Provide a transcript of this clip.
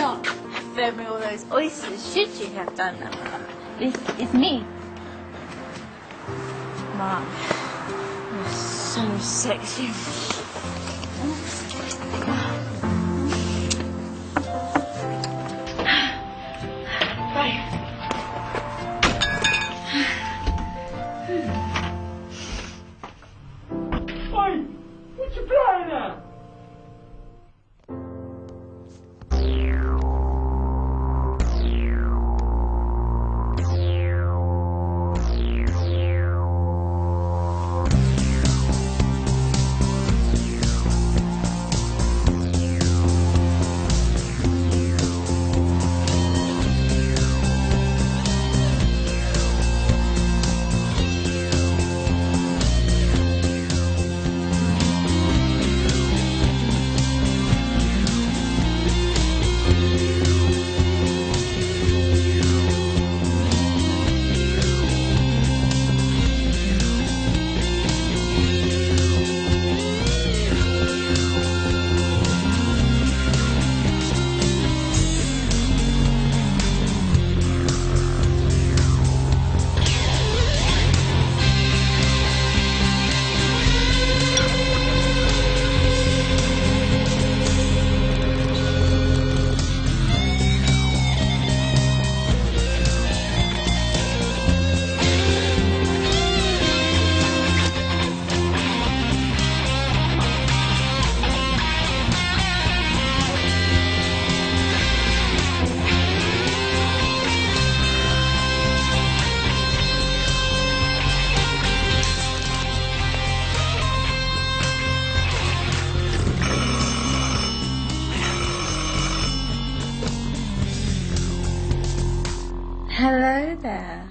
not fed me all those oysters, should you have done that? This is me. Mom, you're so sexy. Right. Oi! What you playing at? Hello there.